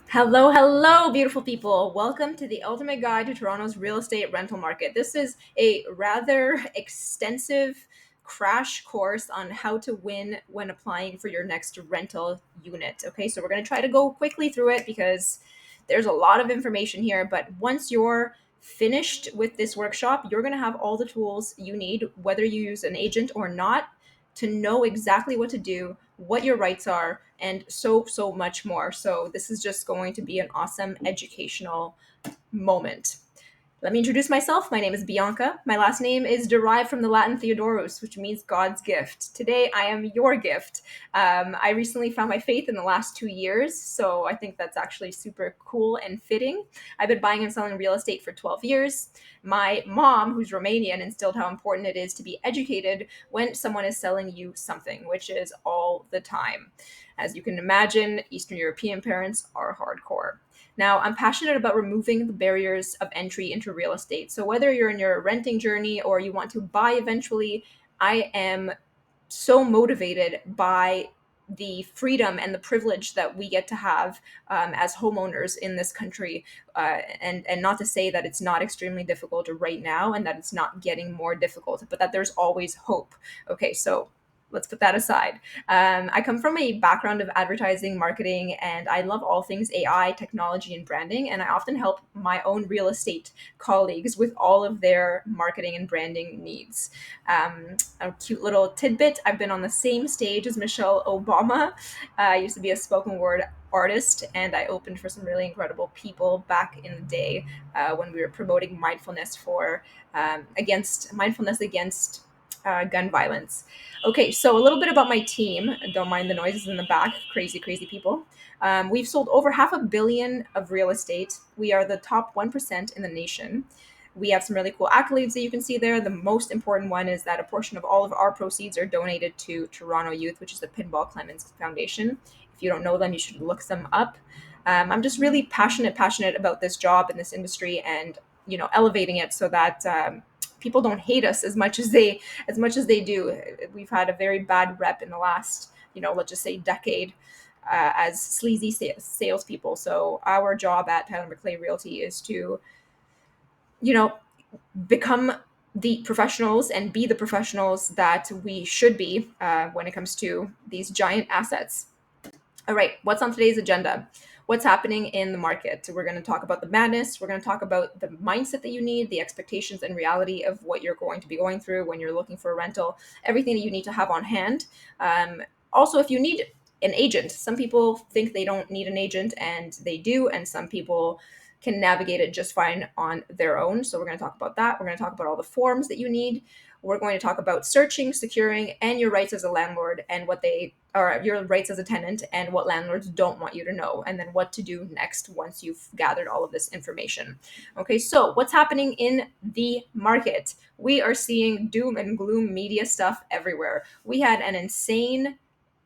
Hello, hello, beautiful people. Welcome to the ultimate guide to Toronto's real estate rental market. This is a rather extensive crash course on how to win when applying for your next rental unit. Okay, so we're going to try to go quickly through it because there's a lot of information here. But once you're finished with this workshop, you're going to have all the tools you need, whether you use an agent or not, to know exactly what to do, what your rights are, and so much more. So this is just going to be an awesome educational moment. Let me introduce myself. My name is Bianca. My last name is derived from the Latin Theodorus, which means God's gift. Today, I am your gift. I recently found my faith in the last 2 years, so I think that's actually super cool and fitting. I've been buying and selling real estate for 12 years. My mom, who's Romanian, instilled how important it is to be educated when someone is selling you something, which is all the time. As you can imagine, Eastern European parents are hardcore. Now, I'm passionate about removing the barriers of entry into real estate. So, whether you're in your renting journey or you want to buy eventually, I am so motivated by the freedom and the privilege that we get to have as homeowners in this country, and not to say that it's not extremely difficult right now and that it's not getting more difficult, but that there's always hope. Okay, so let's put that aside. I come from a background of advertising, marketing, and I love all things AI, technology, and branding. And I often help my own real estate colleagues with all of their marketing and branding needs. A cute little tidbit: I've been on the same stage as Michelle Obama. I used to be a spoken word artist, and I opened for some really incredible people back in the day when we were promoting mindfulness for against mindfulness against gun violence. Okay, so a little bit about my team. Don't mind the noises in the back. Crazy, crazy people. We've sold over $500 million of real estate. We are the top 1% in the nation. We have some really cool accolades that you can see there. The most important one is that a portion of all of our proceeds are donated to Toronto Youth, which is the Pinball Clemens Foundation. If you don't know them, you should look them up. I'm just really passionate about this job and this industry, and elevating it so that people don't hate us as much as they do. We've had a very bad rep in the last, let's just say decade, as sleazy salespeople. So our job at Tyler McClay Realty is to, you know, become the professionals and be the professionals that we should be when it comes to these giant assets. All right, what's on today's agenda? What's happening in the market? We're going to talk about the madness. We're going to talk about the mindset that you need, the expectations and reality of what you're going to be going through when you're looking for a rental, everything that you need to have on hand. Also, if you need an agent, some people think they don't need an agent and they do, and some people can navigate it just fine on their own. So, we're going to talk about that. We're going to talk about all the forms that you need. We're going to talk about searching, securing, and your rights as a landlord, and what they are, your rights as a tenant, and what landlords don't want you to know, and then what to do next once you've gathered all of this information. Okay, so what's happening in the market? We are seeing doom and gloom media stuff everywhere. We had an insane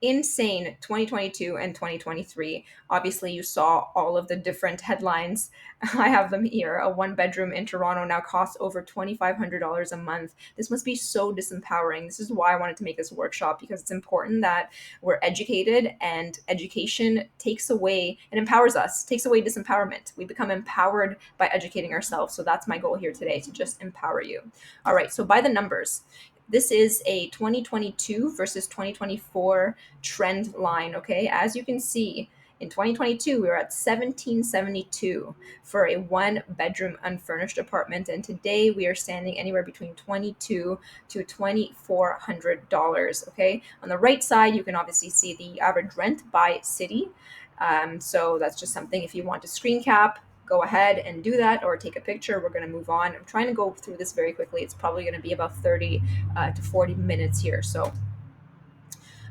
2022 and 2023. Obviously, you saw all of the different headlines. I have them here. A one bedroom in Toronto now costs over $2,500 a month. This must be so disempowering. This is why I wanted to make this workshop, because it's important that we're educated, and education takes away and empowers us, takes away disempowerment. We become empowered by educating ourselves. So that's my goal here today, to just empower you. All right, so by the numbers, this is a 2022 versus 2024 trend line. Okay, as you can see, in 2022 we were at 1772 for a one bedroom unfurnished apartment, and today we are standing anywhere between 22 to $2,400. Okay, on the right side you can obviously see the average rent by city. So that's just something, if you want to screen cap, go ahead and do that, or take a picture. We're going to move on. I'm trying to go through this very quickly. It's probably going to be about 30 to 40 minutes here. So,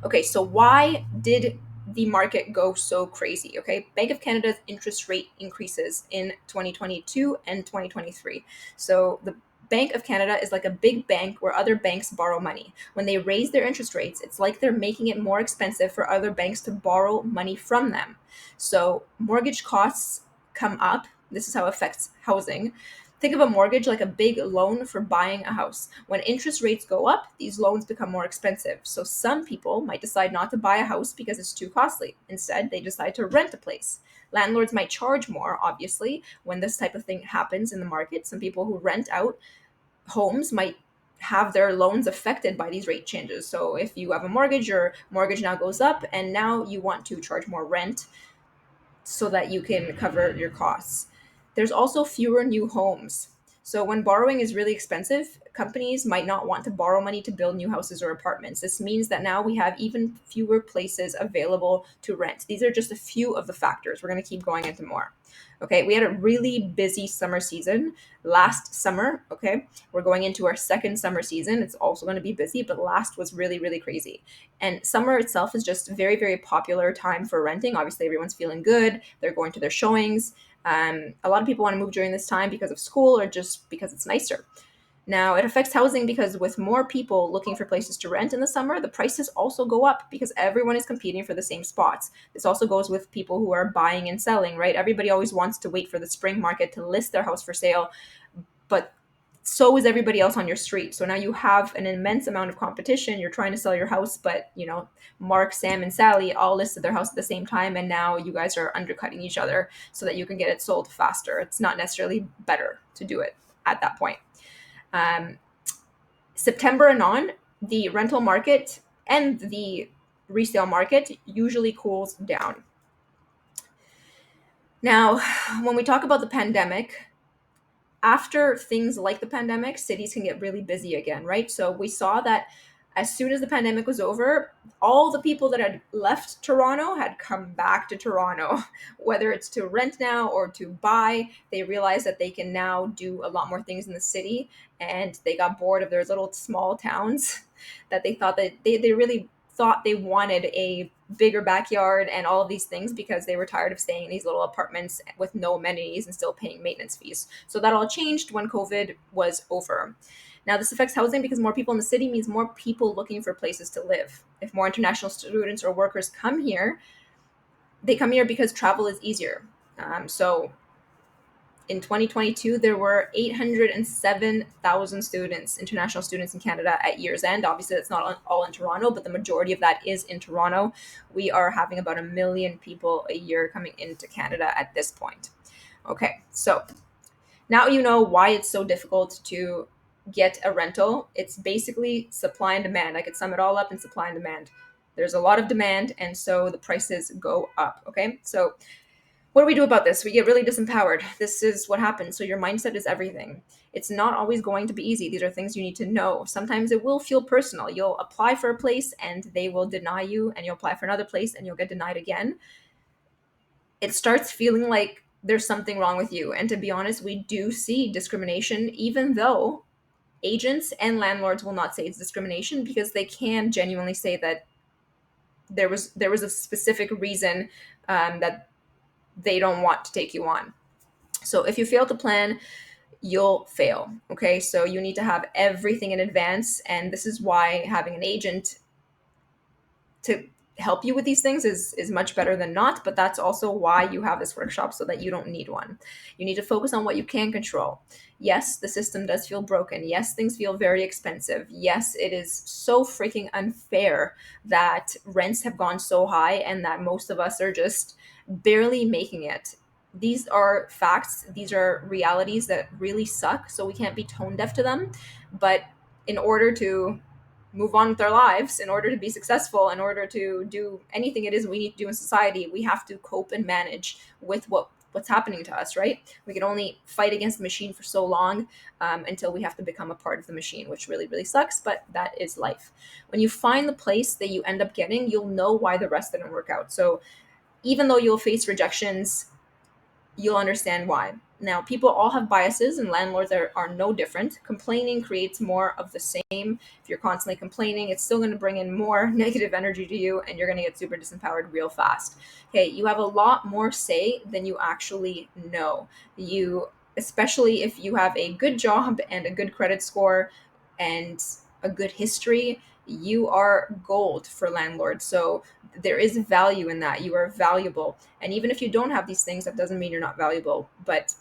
okay, so why did the market go so crazy? Okay, Bank of Canada's interest rate increases in 2022 and 2023. So the Bank of Canada is like a big bank where other banks borrow money. When they raise their interest rates, it's like they're making it more expensive for other banks to borrow money from them. So mortgage costs come up. This is how it affects housing. Think of a mortgage like a big loan for buying a house. When interest rates go up, these loans become more expensive. So some people might decide not to buy a house because it's too costly. Instead, they decide to rent a place. Landlords might charge more, obviously, when this type of thing happens in the market. Some people who rent out homes might have their loans affected by these rate changes. So if you have a mortgage, your mortgage now goes up, and now you want to charge more rent so that you can cover your costs. There's also fewer new homes. So when borrowing is really expensive, companies might not want to borrow money to build new houses or apartments. This means that now we have even fewer places available to rent. These are just a few of the factors. We're going to keep going into more. Okay, we had a really busy summer season last summer. Okay, we're going into our second summer season. It's also going to be busy, but last was really, really crazy. And summer itself is just a very, very popular time for renting. Obviously, everyone's feeling good. They're going to their showings. A lot of people want to move during this time because of school or just because it's nicer. Now, it affects housing because with more people looking for places to rent in the summer, the prices also go up because everyone is competing for the same spots. This also goes with people who are buying and selling, right? Everybody always wants to wait for the spring market to list their house for sale, but so is everybody else on your street. So now you have an immense amount of competition. You're trying to sell your house, but Mark, Sam, and Sally all listed their house at the same time, and now you guys are undercutting each other so that you can get it sold faster. It's not necessarily better to do it at that point. Um, September and on, the rental market and the resale market usually cools down. Now, when we talk about the pandemic, after things like the pandemic, cities can get really busy again, right? So we saw that as soon as the pandemic was over, all the people that had left Toronto had come back to Toronto, whether it's to rent now or to buy. They realized that they can now do a lot more things in the city, and they got bored of their little small towns that they thought that they really thought they wanted a bigger backyard and all of these things because they were tired of staying in these little apartments with no amenities and still paying maintenance fees. So that all changed when COVID was over. Now, this affects housing because more people in the city means more people looking for places to live. If more international students or workers come here, they come here because travel is easier. So in 2022, there were 807,000 students, international students in Canada at year's end. Obviously, that's not all in Toronto, but the majority of that is in Toronto. We are having about 1 million people a year coming into Canada at this point. Okay, so now you know why it's so difficult to get a rental. It's basically supply and demand. I could sum it all up in supply and demand. There's a lot of demand, and so the prices go up. Okay, so what do we do about this? We get really disempowered. This is what happens. So your mindset is everything. It's not always going to be easy. These are things you need to know. Sometimes it will feel personal. You'll apply for a place and they will deny you, and you'll apply for another place and you'll get denied again. It starts feeling like there's something wrong with you. And to be honest, we do see discrimination, even though agents and landlords will not say it's discrimination because they can genuinely say that there was a specific reason that they don't want to take you on. So if you fail to plan, you'll fail. Okay. So you need to have everything in advance. And this is why having an agent to help you with these things is much better than not. But that's also why you have this workshop, so that you don't need one. You need to focus on what you can control. Yes, the system does feel broken. Yes, things feel very expensive. Yes, it is so freaking unfair that rents have gone so high and that most of us are just barely making it. These are facts. These are realities that really suck. So we can't be tone deaf to them. But in order to move on with our lives, in order to be successful, in order to do anything it is we need to do in society, we have to cope and manage with what's happening to us, right? We can only fight against the machine for so long, until we have to become a part of the machine, which really, really sucks, but that is life. When you find the place that you end up getting, you'll know why the rest didn't work out. So even though you'll face rejections, you'll understand why. Now, people all have biases, and landlords are no different. Complaining creates more of the same. If you're constantly complaining, it's still going to bring in more negative energy to you, and you're going to get super disempowered real fast. Okay, you have a lot more say than you actually know. Especially if you have a good job and a good credit score and a good history, you are gold for landlords. So there is value in that. You are valuable. And even if you don't have these things, that doesn't mean you're not valuable. But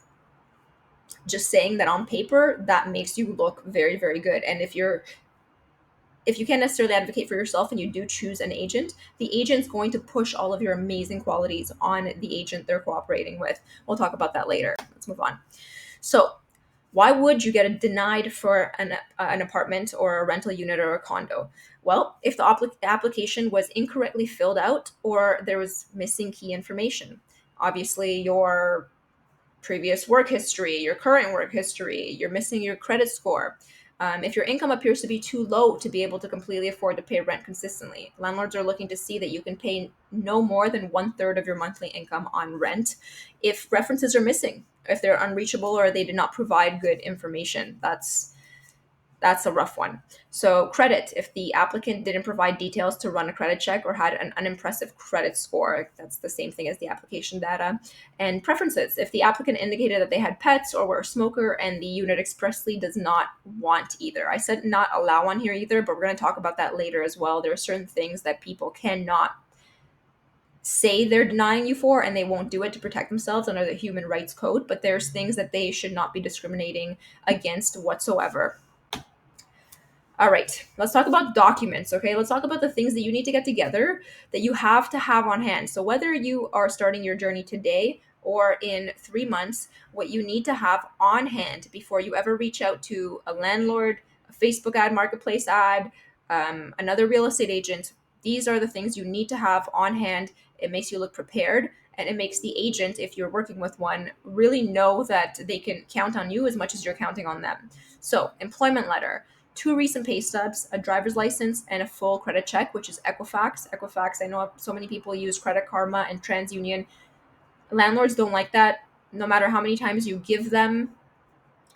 Just saying that on paper, that makes you look very, very good. And if you can't necessarily advocate for yourself and you do choose an agent, the agent's going to push all of your amazing qualities on the agent they're cooperating with. We'll talk about that later. Let's move on. So, why would you get a denied for an apartment or a rental unit or a condo? Well, if the application was incorrectly filled out or there was missing key information. Obviously, your previous work history, your current work history, you're missing your credit score. If your income appears to be too low to be able to completely afford to pay rent consistently, landlords are looking to see that you can pay no more than one third of your monthly income on rent. If references are missing, if they're unreachable or they did not provide good information, that's a rough one. So, credit, if the applicant didn't provide details to run a credit check or had an unimpressive credit score, that's the same thing as the application data. And preferences, if the applicant indicated that they had pets or were a smoker and the unit expressly does not want either. I said not allow on here either, but we're going to talk about that later as well. There are certain things that people cannot say they're denying you for and they won't do it to protect themselves under the human rights code, but there's things that they should not be discriminating against whatsoever. All right, let's talk about documents, okay? Let's talk about the things that you need to get together that you have to have on hand. So, whether you are starting your journey today or in 3 months, what you need to have on hand before you ever reach out to a landlord, a Facebook ad, marketplace ad, another real estate agent, these are the things you need to have on hand. It makes you look prepared and it makes the agent, if you're working with one, really know that they can count on you as much as you're counting on them. So, employment letter, two recent pay stubs, a driver's license, and a full credit check, which is Equifax. Equifax, I know so many people use Credit Karma and TransUnion. Landlords don't like that. No matter how many times you give them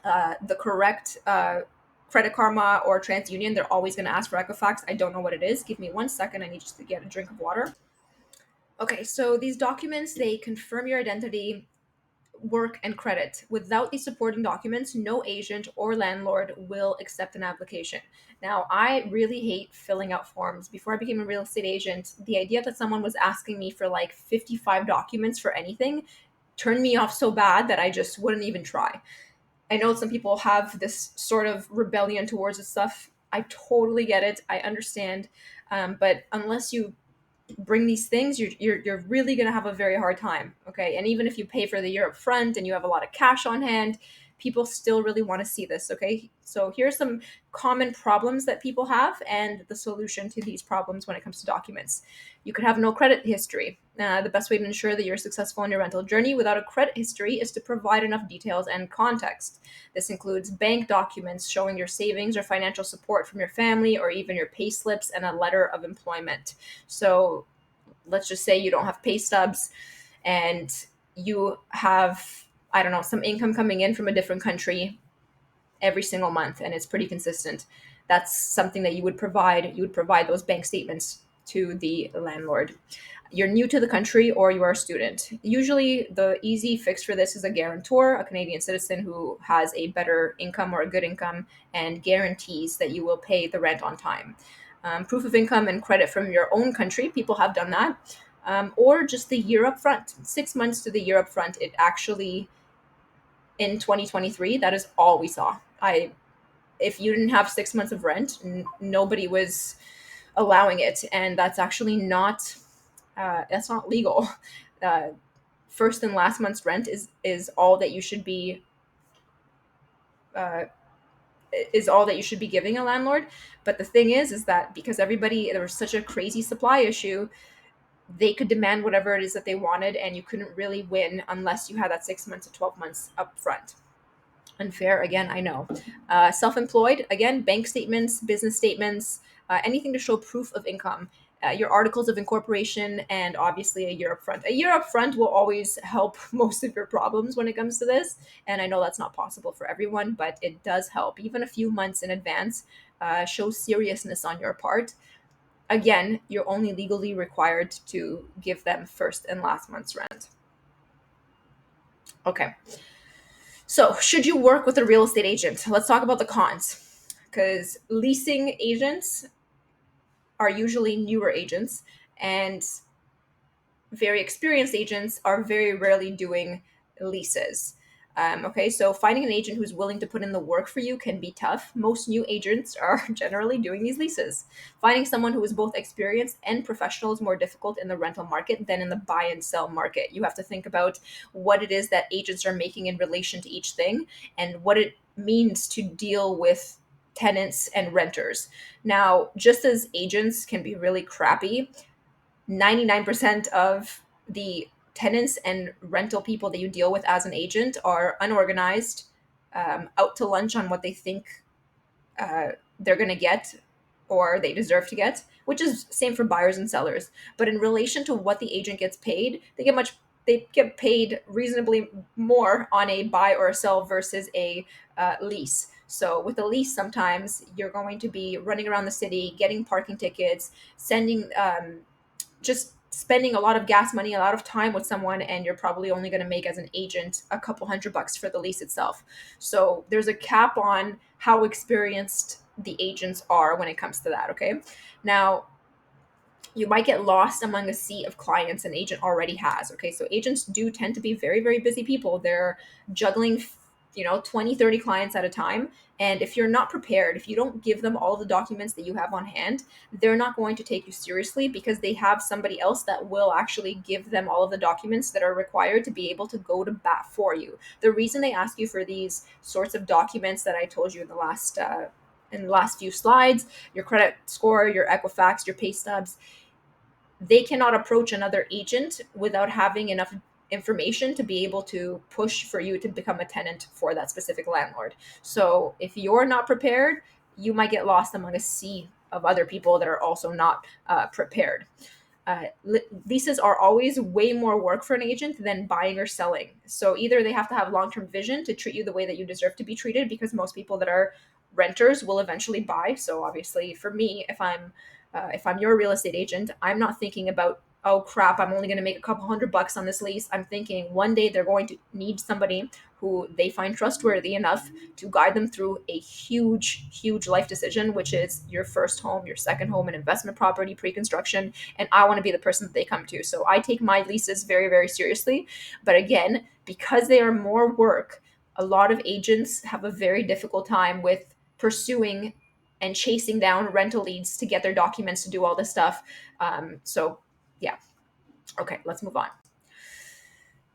the correct Credit Karma or TransUnion, they're always going to ask for Equifax. I don't know what it is. Give me 1 second. I need just to get a drink of water. Okay, so these documents, they confirm your identity, work, and credit. Without these supporting documents, no agent or landlord will accept an application. Now, I really hate filling out forms. Before I became a real estate agent, the idea that someone was asking me for like 55 documents for anything turned me off so bad that I just wouldn't even try. I know some people have this sort of rebellion towards this stuff. I totally get it. I understand. But unless you bring these things, you're really going to have a very hard time. Okay. And even if you pay for the year up front and you have a lot of cash on hand, people still really want to see this. Okay. So here's some common problems that people have and the solution to these problems when it comes to documents. You could have no credit history. The best way to ensure that you're successful in your rental journey without a credit history is to provide enough details and context. This includes bank documents showing your savings or financial support from your family, or even your pay slips and a letter of employment. So let's just say you don't have pay stubs and you have, I don't know, some income coming in from a different country every single month and it's pretty consistent. That's something that you would provide those bank statements to the landlord. You're new to the country or you are a student. Usually the easy fix for this is a guarantor, a Canadian citizen who has a better income or a good income and guarantees that you will pay the rent on time. Proof of income and credit from your own country, people have done that. Or just the year up front, 6 months to the year up front. It actually, in 2023, that is all we saw. If you didn't have 6 months of rent, nobody was allowing it, and that's not legal. Uh, First and last month's rent is all that you should be uh, giving a landlord. But the thing is that because there was such a crazy supply issue, they could demand whatever it is that they wanted, and you couldn't really win unless you had that 6 months to 12 months up front. Unfair, again, I know. Self-employed, again, bank statements, business statements, anything to show proof of income, your articles of incorporation, and obviously a year up front. A year up front will always help most of your problems when it comes to this, and I know that's not possible for everyone, but it does help. Even a few months in advance shows seriousness on your part. Again, you're only legally required to give them first and last month's rent. Okay. So, should you work with a real estate agent? Let's talk about the cons. Because leasing agents are usually newer agents, and very experienced agents are very rarely doing leases. Okay, so finding an agent who's willing to put in the work for you can be tough. Most new agents are generally doing these leases. Finding someone who is both experienced and professional is more difficult in the rental market than in the buy and sell market. You have to think about what it is that agents are making in relation to each thing and what it means to deal with tenants and renters. Now, just as agents can be really crappy, 99% of the tenants and rental people that you deal with as an agent are unorganized, out to lunch on what they think uh, they're going to get or they deserve to get, which is same for buyers and sellers. But in relation to what the agent gets paid, they get paid reasonably more on a buy or a sell versus a lease. So with a lease, sometimes you're going to be running around the city, getting parking tickets, sending just spending a lot of gas money, a lot of time with someone, and you're probably only going to make as an agent a couple $100 for the lease itself. So there's a cap on how experienced the agents are when it comes to that. Okay. Now, you might get lost among a sea of clients an agent already has. Okay, so agents do tend to be very, very busy people. They're juggling 20, 30 clients at a time. And if you're not prepared, if you don't give them all the documents that you have on hand, they're not going to take you seriously because they have somebody else that will actually give them all of the documents that are required to be able to go to bat for you. The reason they ask you for these sorts of documents that I told you in the last few slides, your credit score, your Equifax, your pay stubs, they cannot approach another agent without having enough information to be able to push for you to become a tenant for that specific landlord. So if you're not prepared, you might get lost among a sea of other people that are also not prepared. Leases are always way more work for an agent than buying or selling. So either they have to have long term vision to treat you the way that you deserve to be treated, because most people that are renters will eventually buy. So obviously, for me, if I'm your real estate agent, I'm not thinking about, oh crap, I'm only going to make a couple $100 on this lease. I'm thinking one day they're going to need somebody who they find trustworthy enough to guide them through a huge, huge life decision, which is your first home, your second home, an investment property, pre construction. And I want to be the person that they come to. So I take my leases very, very seriously. But again, because they are more work, a lot of agents have a very difficult time with pursuing and chasing down rental leads to get their documents to do all this stuff. So, yeah. Okay, let's move on.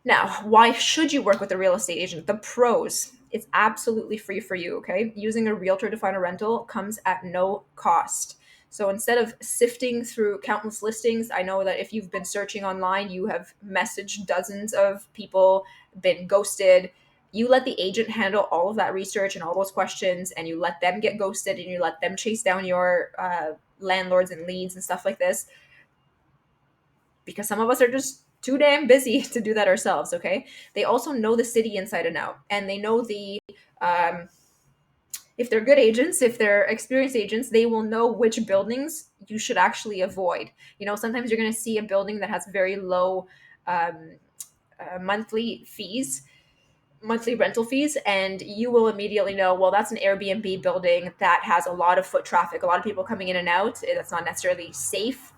Now, why should you work with a real estate agent? The pros: it's absolutely free for you, okay? Using a realtor to find a rental comes at no cost. So instead of sifting through countless listings, I know that if you've been searching online, you have messaged dozens of people, been ghosted. You let the agent handle all of that research and all those questions, and you let them get ghosted and you let them chase down your landlords and leads and stuff like this, because some of us are just too damn busy to do that ourselves. Okay, they also know the city inside and out, and they know the um, if they're good agents, if they're experienced agents, they will know which buildings you should actually avoid. Sometimes you're going to see a building that has very low um, monthly fees, monthly rental fees, and you will immediately know, well, that's an Airbnb building that has a lot of foot traffic, a lot of people coming in and out. That's not necessarily safe.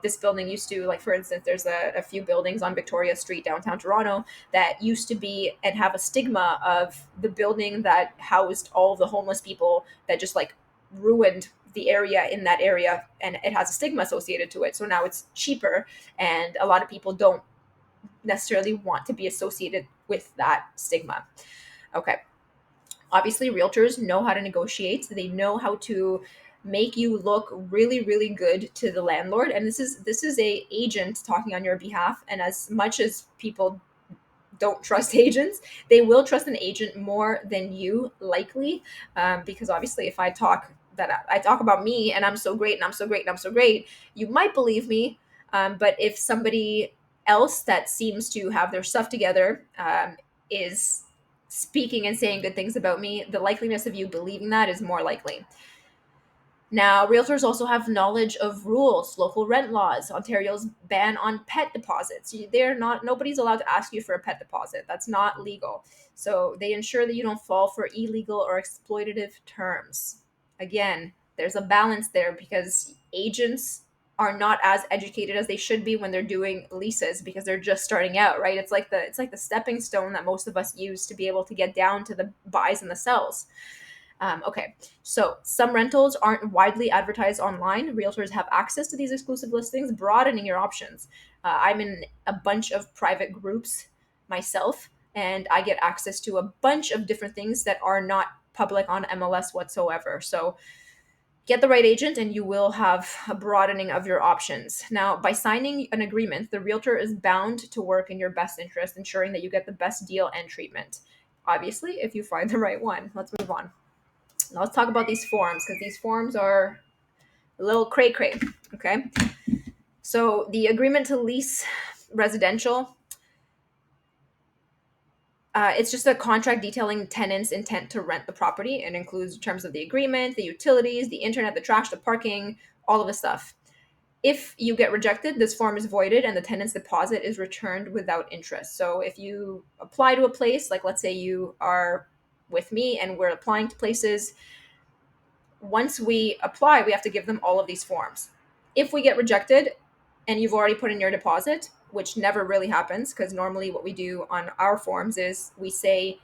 This building used to, like, for instance, there's a few buildings on Victoria Street, downtown Toronto, that used to be and have a stigma of the building that housed all of the homeless people that just like ruined the area in that area, and it has a stigma associated to it. So now it's cheaper, and a lot of people don't necessarily want to be associated with that stigma. Okay. Obviously, realtors know how to negotiate. They know how to make you look really, really good to the landlord. And this is a agent talking on your behalf. And as much as people don't trust agents, they will trust an agent more than you, likely, because obviously, if I talk about me and I'm so great and I'm so great and I'm so great, you might believe me. But if somebody else that seems to have their stuff together is speaking and saying good things about me, the likeliness of you believing that is more likely. Now, realtors also have knowledge of rules, local rent laws, Ontario's ban on pet deposits. Nobody's allowed to ask you for a pet deposit. That's not legal. So they ensure that you don't fall for illegal or exploitative terms. Again, there's a balance there because agents are not as educated as they should be when they're doing leases because they're just starting out, right? It's like the stepping stone that most of us use to be able to get down to the buys and the sells. Okay, so some rentals aren't widely advertised online. Realtors have access to these exclusive listings, broadening your options. I'm in a bunch of private groups myself, and I get access to a bunch of different things that are not public on MLS whatsoever. So get the right agent and you will have a broadening of your options. Now, by signing an agreement, the realtor is bound to work in your best interest, ensuring that you get the best deal and treatment. Obviously, if you find the right one. Let's move on. Now let's talk about these forms because these forms are a little cray cray. Okay. So the agreement to lease residential, it's just a contract detailing tenants' intent to rent the property. It includes terms of the agreement, the utilities, the internet, the trash, the parking, all of the stuff. If you get rejected, this form is voided and the tenant's deposit is returned without interest. So if you apply to a place, like let's say you are with me and we're applying to places, once we apply, we have to give them all of these forms. If we get rejected and you've already put in your deposit, which never really happens because normally what we do on our forms is we say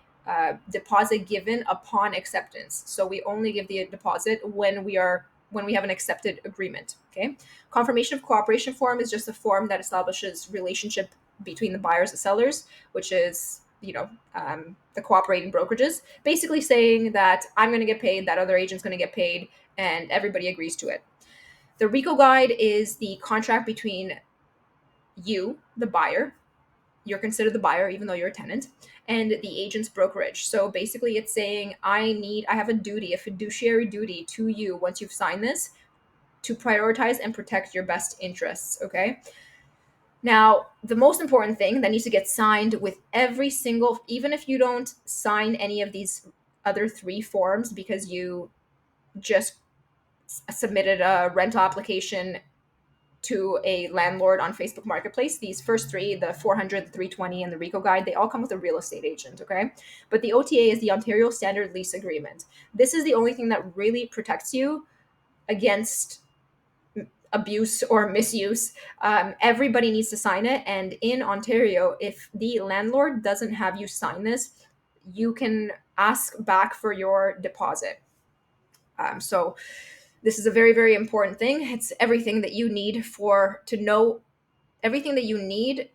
deposit given upon acceptance. So we only give the deposit when we have an accepted agreement. Okay. Confirmation of cooperation form is just a form that establishes relationship between the buyers and sellers, which is the cooperating brokerages, basically saying that I'm going to get paid, that other agent's going to get paid, and everybody agrees to it. The RICO guide is the contract between you, the buyer, you're considered the buyer even though you're a tenant, and the agent's brokerage. So basically it's saying I have a duty, a fiduciary duty to you once you've signed this to prioritize and protect your best interests, okay? Now, the most important thing that needs to get signed with every single, even if you don't sign any of these other three forms because you just submitted a rental application to a landlord on Facebook Marketplace, these first three, the 400, the 320, and the RICO guide, they all come with a real estate agent, okay? But the OTA is the Ontario Standard Lease Agreement. This is the only thing that really protects you against abuse or misuse. Everybody needs to sign it. And in Ontario, if the landlord doesn't have you sign this, you can ask back for your deposit. So this is a very, very important thing. It's everything that you need to know everything that you need.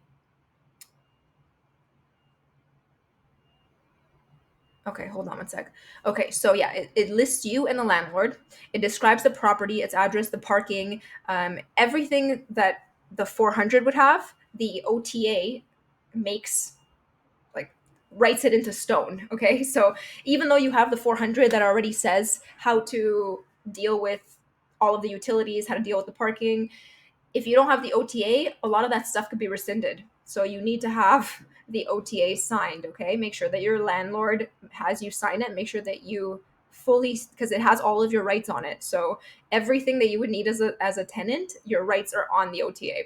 Okay, hold on one sec. Okay, so yeah, it lists you and the landlord. It describes the property, its address, the parking, everything that the 400 would have. The OTA makes like writes it into stone. Okay, so even though you have the 400 that already says how to deal with all of the utilities, how to deal with the parking, if you don't have the OTA, a lot of that stuff could be rescinded. So you need to have the OTA signed, okay? Make sure that your landlord has you sign it. Make sure that you fully, because it has all of your rights on it. So everything that you would need as a tenant, your rights are on the OTA.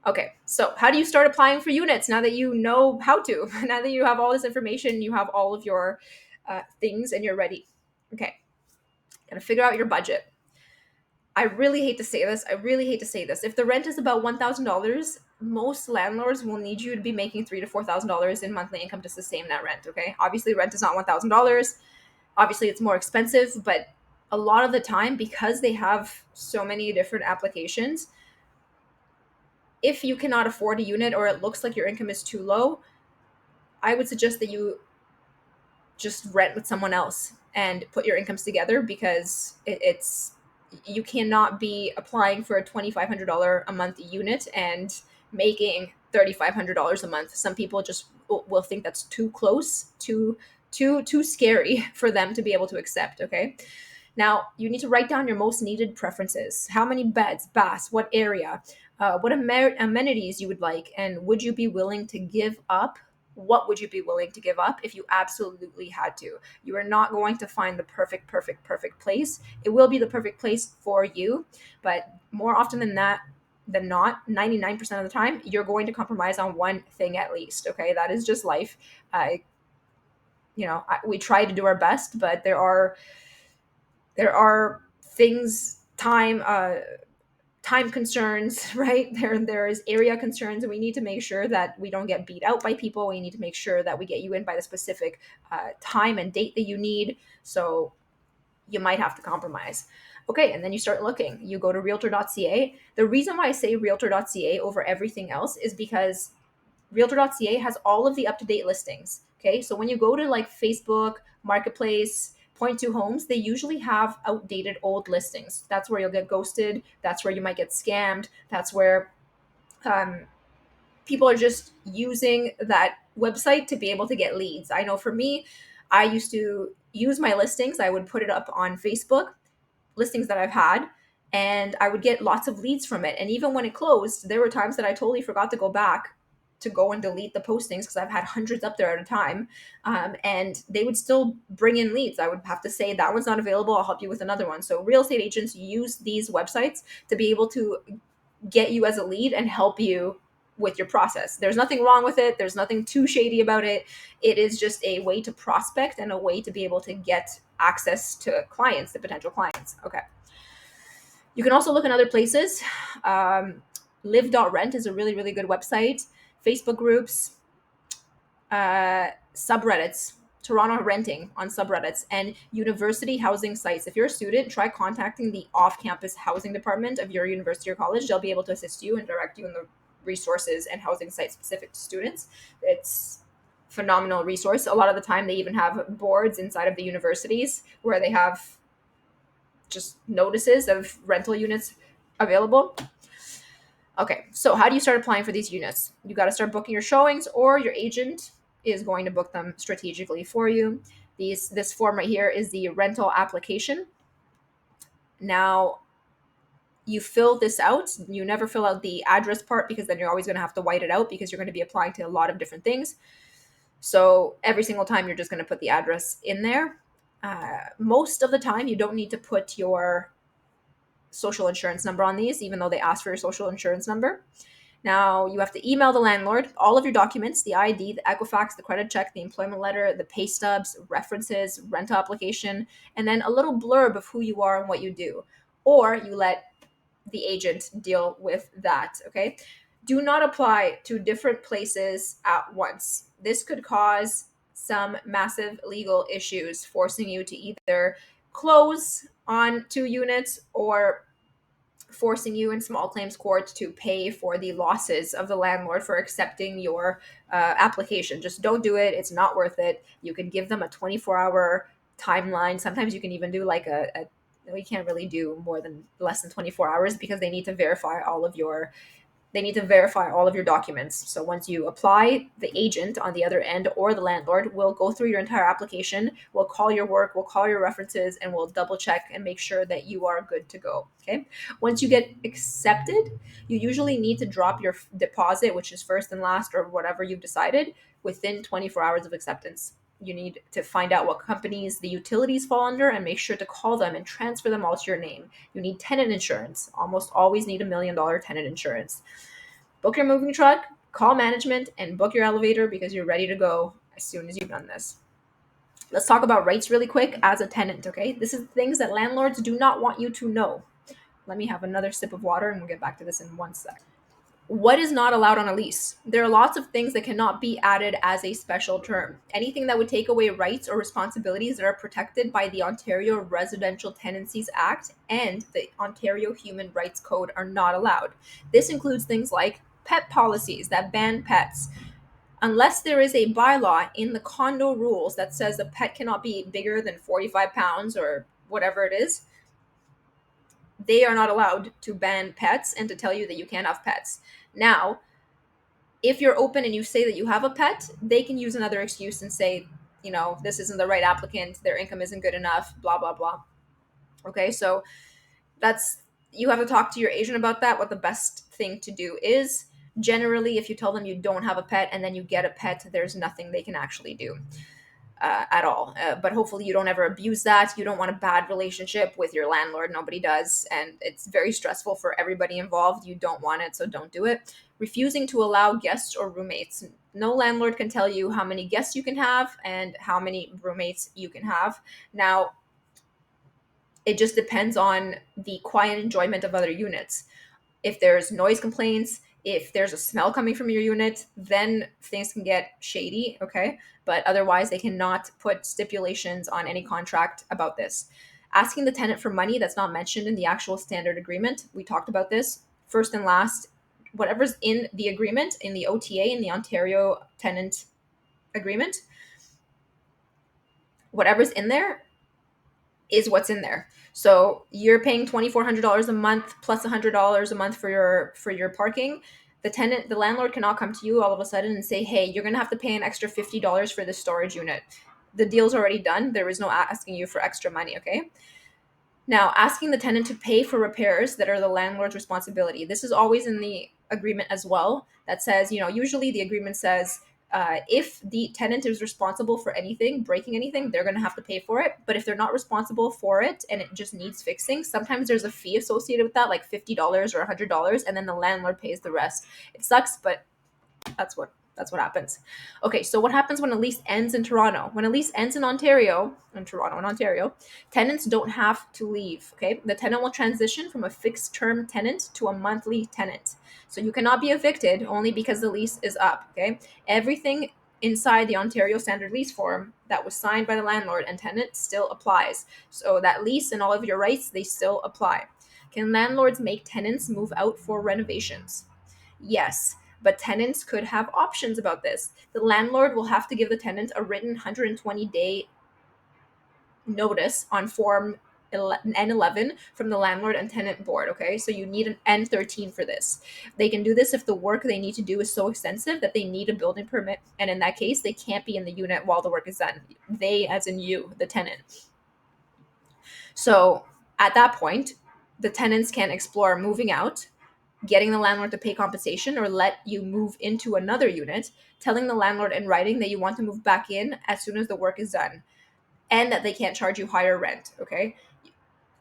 Okay, so how do you start applying for units now that you know how to? Now that you have all this information, you have all of your things and you're ready. Okay, gotta figure out your budget. I really hate to say this. I really hate to say this. If the rent is about $1,000, most landlords will need you to be making $3,000 to $4,000 in monthly income to sustain that rent. Okay, obviously rent is not $1,000. Obviously, it's more expensive, but a lot of the time, because they have so many different applications, if you cannot afford a unit or it looks like your income is too low, I would suggest that you just rent with someone else and put your incomes together because it's you cannot be applying for a $2,500 a month unit and making $3,500 a month. Some people just will think that's too close, too scary for them to be able to accept. Okay, now you need to write down your most needed preferences. How many beds, baths, what area, what amenities you would like, and would you be willing to give up? What would you be willing to give up if you absolutely had to? You are not going to find the perfect place. It will be the perfect place for you, but more often than not, 99% of the time, you're going to compromise on one thing at least. Okay, that is just life. We try to do our best, but there are things, time, time concerns, right? There's area concerns, and we need to make sure that we don't get beat out by people. We need to make sure that we get you in by the specific time and date that you need. So you might have to compromise. Okay, and then you start looking. You go to realtor.ca. The reason why I say realtor.ca over everything else is because realtor.ca has all of the up-to-date listings. Okay, so when you go to like Facebook Marketplace, Point Two Homes, they usually have outdated old listings. That's where you'll get ghosted. That's where you might get scammed. That's where um, people are just using that website to be able to get leads. I know for me, I used to use my listings. I would put it up on Facebook, listings that I've had, and I would get lots of leads from it. And even when it closed, there were times that I totally forgot to go back to go and delete the postings because I've had hundreds up there at a time. And they would still bring in leads. I would have to say, that one's not available. I'll help you with another one. So real estate agents use these websites to be able to get you as a lead and help you with your process. There's nothing wrong with it. There's nothing too shady about it. It is just a way to prospect and a way to be able to get access to clients, to potential clients. Okay. You can also look in other places. Live.rent is a really, really good website. Facebook groups, subreddits, Toronto renting on subreddits, and university housing sites. If you're a student, try contacting the off campus housing department of your university or college. They'll be able to assist you and direct you in the resources and housing sites specific to students. It's phenomenal resource. A lot of the time, they even have boards inside of the universities where they have just notices of rental units available. Okay, so how do you start applying for these units? You got to start booking your showings, or your agent is going to book them strategically for you. This form right here is the rental application. Now, you fill this out. You never fill out the address part because then you're always going to have to white it out because you're going to be applying to a lot of different things. So every single time you're just going to put the address in there. Most of the time, you don't need to put your social insurance number on these, even though they ask for your social insurance number. Now, you have to email the landlord all of your documents: the ID, the Equifax, the credit check, the employment letter, the pay stubs, references, rental application, and then a little blurb of who you are and what you do. Or you let the agent deal with that, okay? Do not apply to different places at once. This could cause some massive legal issues, forcing you to either close on 2 units or forcing you in small claims court to pay for the losses of the landlord for accepting your application. Just don't do it. It's not worth it. You can give them a 24-hour timeline. Sometimes you can even do like we can't really do more than less than 24 hours because they need to verify all of your documents. So once you apply, the agent on the other end or the landlord will go through your entire application, will call your work, will call your references, and will double check and make sure that you are good to go. Okay. Once you get accepted, you usually need to drop your deposit, which is first and last or whatever you've decided, within 24 hours of acceptance. You need to find out what companies the utilities fall under and make sure to call them and transfer them all to your name. You need tenant insurance. Almost always need $1 million tenant insurance. Book your moving truck, call management, and book your elevator because you're ready to go as soon as you've done this. Let's talk about rights really quick as a tenant, okay? This is things that landlords do not want you to know. Let me have another sip of water and we'll get back to this in 1 sec. What is not allowed on a lease? There are lots of things that cannot be added as a special term. Anything that would take away rights or responsibilities that are protected by the Ontario Residential Tenancies Act and the Ontario Human Rights Code are not allowed. This includes things like pet policies that ban pets. Unless there is a bylaw in the condo rules that says a pet cannot be bigger than 45 pounds or whatever it is, they are not allowed to ban pets and to tell you that you can't have pets. Now, if you're open and you say that you have a pet, they can use another excuse and say, this isn't the right applicant, their income isn't good enough, blah, blah, blah. Okay, so you have to talk to your agent about that, what the best thing to do is. Generally, if you tell them you don't have a pet and then you get a pet, there's nothing they can actually do. At all. But hopefully you don't ever abuse that. You don't want a bad relationship with your landlord. Nobody does. And it's very stressful for everybody involved. You don't want it, so don't do it. Refusing to allow guests or roommates. No landlord can tell you how many guests you can have and how many roommates you can have. Now, it just depends on the quiet enjoyment of other units. If there's noise complaints, if there's a smell coming from your unit, then things can get shady, okay? But otherwise, they cannot put stipulations on any contract about this. Asking the tenant for money that's not mentioned in the actual standard agreement, we talked about this. First and last, whatever's in the agreement, in the OTA, in the Ontario Tenant Agreement, whatever's in there is what's in there. So you're paying $2,400 a month plus $100 a month for your parking. The landlord cannot come to you all of a sudden and say, "Hey, you're gonna have to pay an extra $50 for this storage unit." The deal's already done. There is no asking you for extra money. Okay. Now, asking the tenant to pay for repairs that are the landlord's responsibility. This is always in the agreement as well. That says, usually the agreement says if the tenant is responsible for anything, breaking anything, they're going to have to pay for it. But if they're not responsible for it and it just needs fixing, sometimes there's a fee associated with that, like $50 or $100, and then the landlord pays the rest. It sucks, but that's what happens. Okay, so what happens when a lease ends in Toronto? When a lease ends in Ontario, tenants don't have to leave. Okay, the tenant will transition from a fixed term tenant to a monthly tenant. So you cannot be evicted only because the lease is up. Okay, everything inside the Ontario standard lease form that was signed by the landlord and tenant still applies. So that lease and all of your rights, they still apply. Can landlords make tenants move out for renovations? Yes, but tenants could have options about this. The landlord will have to give the tenant a written 120-day notice on Form N11 from the landlord and tenant board. Okay, so you need an N13 for this. They can do this if the work they need to do is so extensive that they need a building permit, and in that case, they can't be in the unit while the work is done. They, as in you, the tenant. So at that point, the tenants can explore moving out, getting the landlord to pay compensation, or let you move into another unit, telling the landlord in writing that you want to move back in as soon as the work is done and that they can't charge you higher rent. Okay.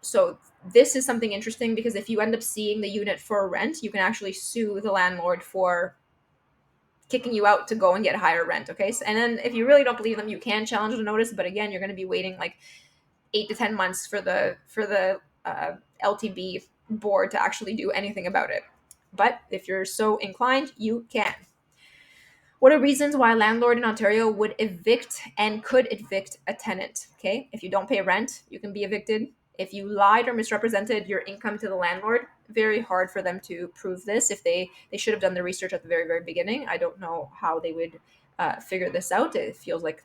So this is something interesting because if you end up seeing the unit for rent, you can actually sue the landlord for kicking you out to go and get higher rent. Okay. So, and then if you really don't believe them, you can challenge the notice. But again, you're going to be waiting like 8 to 10 months for the LTB board to actually do anything about it. But if you're so inclined, you can. What are reasons why a landlord in Ontario would evict and could evict a tenant? Okay, if you don't pay rent, you can be evicted. If you lied or misrepresented your income to the landlord, very hard for them to prove this. If they should have done the research at the very very beginning. I don't know how they would figure this out. It feels like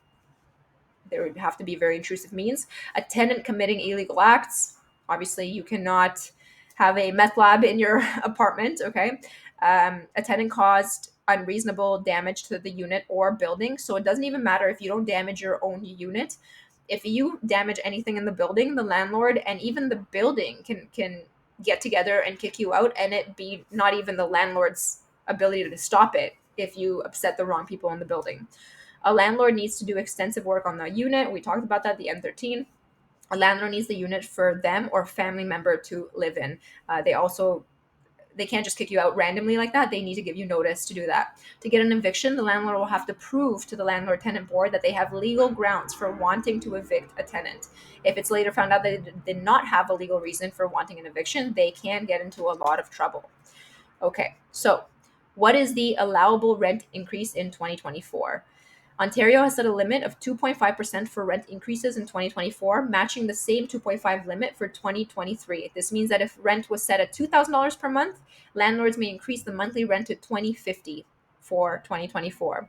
there would have to be very intrusive means. A tenant committing illegal acts. Obviously, you cannot have a meth lab in your apartment. Okay, a tenant caused unreasonable damage to the unit or building. So it doesn't even matter if you don't damage your own unit. If you damage anything in the building, the landlord and even the building can get together and kick you out, and it be not even the landlord's ability to stop it if you upset the wrong people in the building. A landlord needs to do extensive work on the unit. We talked about that, the N13. A landlord needs the unit for them or family member to live in. They can't just kick you out randomly like that. They need to give you notice to do that. To get an eviction, the landlord will have to prove to the landlord tenant board that they have legal grounds for wanting to evict a tenant. If it's later found out that they did not have a legal reason for wanting an eviction, they can get into a lot of trouble. Okay, so what is the allowable rent increase in 2024? Ontario has set a limit of 2.5% for rent increases in 2024, matching the same 2.5 limit for 2023. This means that if rent was set at $2,000 per month, landlords may increase the monthly rent to $2,050 for 2024.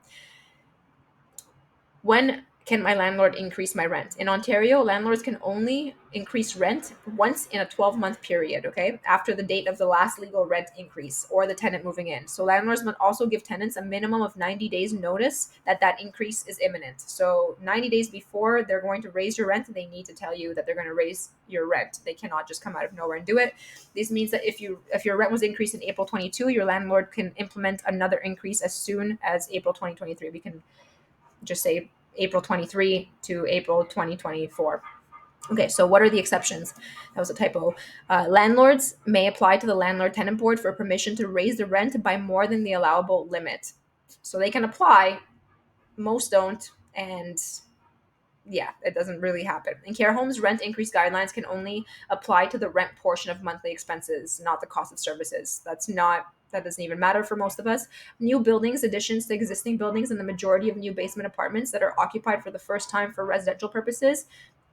When can my landlord increase my rent? In Ontario, landlords can only increase rent once in a 12-month period, okay, after the date of the last legal rent increase or the tenant moving in. So landlords must also give tenants a minimum of 90 days notice that increase is imminent. So 90 days before they're going to raise your rent, they need to tell you that they're going to raise your rent. They cannot just come out of nowhere and do it. This means that if your rent was increased in April 22, your landlord can implement another increase as soon as April 2023. We can just say April 23 to April 2024. Okay, so what are the exceptions? That was a typo. Landlords may apply to the landlord tenant board for permission to raise the rent by more than the allowable limit. So they can apply, most don't, and yeah, it doesn't really happen. In care homes, rent increase guidelines can only apply to the rent portion of monthly expenses, not the cost of services. That doesn't even matter for most of us. New buildings, additions to existing buildings, and the majority of new basement apartments that are occupied for the first time for residential purposes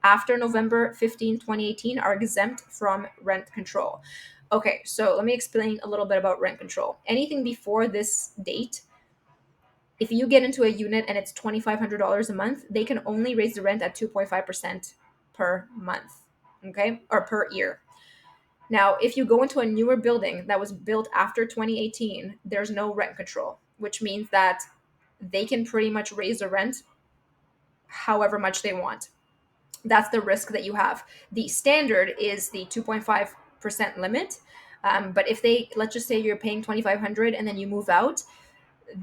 after November 15, 2018 are exempt from rent control. Okay, so let me explain a little bit about rent control. Anything before this date, if you get into a unit and it's $2,500 a month, they can only raise the rent at 2.5% per month, okay, or per year. Now, if you go into a newer building that was built after 2018, there's no rent control, which means that they can pretty much raise the rent however much they want. That's the risk that you have. The standard is the 2.5% limit. But if they, let's just say you're paying 2,500 and then you move out,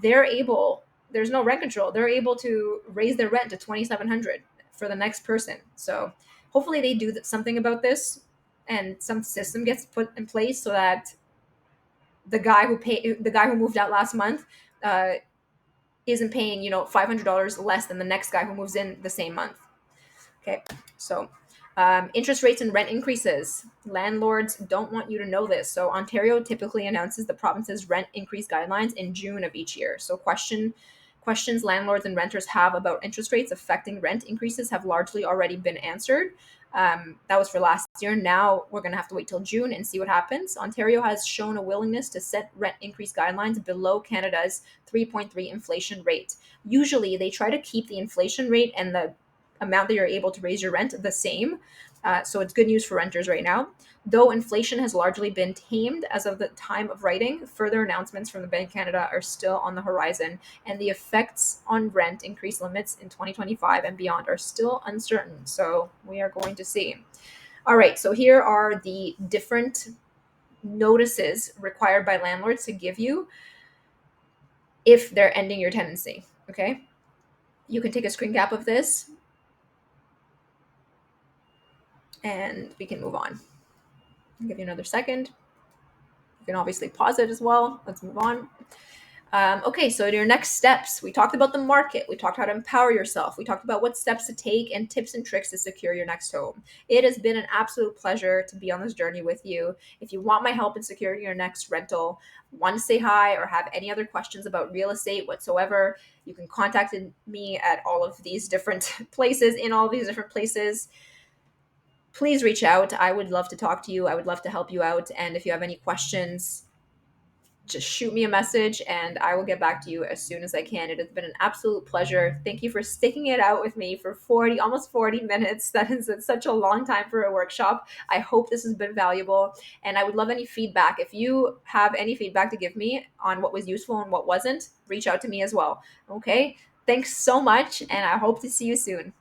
they're able, there's no rent control. They're able to raise their rent to 2,700 for the next person. So hopefully they do something about this and some system gets put in place so that the guy who moved out last month uh, isn't paying, $500 less than the next guy who moves in the same month. Okay, so interest rates and rent increases. Landlords don't want you to know this. So Ontario typically announces the province's rent increase guidelines in June of each year. So questions landlords and renters have about interest rates affecting rent increases have largely already been answered. That was for last year. Now we're going to have to wait till June and see what happens. Ontario has shown a willingness to set rent increase guidelines below Canada's 3.3 inflation rate. Usually they try to keep the inflation rate and the amount that you're able to raise your rent the same. So it's good news for renters right now. Though inflation has largely been tamed as of the time of writing, further announcements from the Bank of Canada are still on the horizon, and the effects on rent increase limits in 2025 and beyond are still uncertain. So we are going to see. All right, so here are the different notices required by landlords to give you if they're ending your tenancy. Okay, you can take a screen cap of this and we can move on. I'll give you another second. You can obviously pause it as well. Let's move on. Okay, so your next steps. We talked about the market. We talked how to empower yourself. We talked about what steps to take and tips and tricks to secure your next home. It has been an absolute pleasure to be on this journey with you. If you want my help in securing your next rental, want to say hi, or have any other questions about real estate whatsoever, you can contact me at all of these different places, in all of these different places. Please reach out. I would love to talk to you. I would love to help you out. And if you have any questions, just shoot me a message and I will get back to you as soon as I can. It has been an absolute pleasure. Thank you for sticking it out with me for almost 40 minutes. That is such a long time for a workshop. I hope this has been valuable and I would love any feedback. If you have any feedback to give me on what was useful and what wasn't, reach out to me as well. Okay. Thanks so much and I hope to see you soon.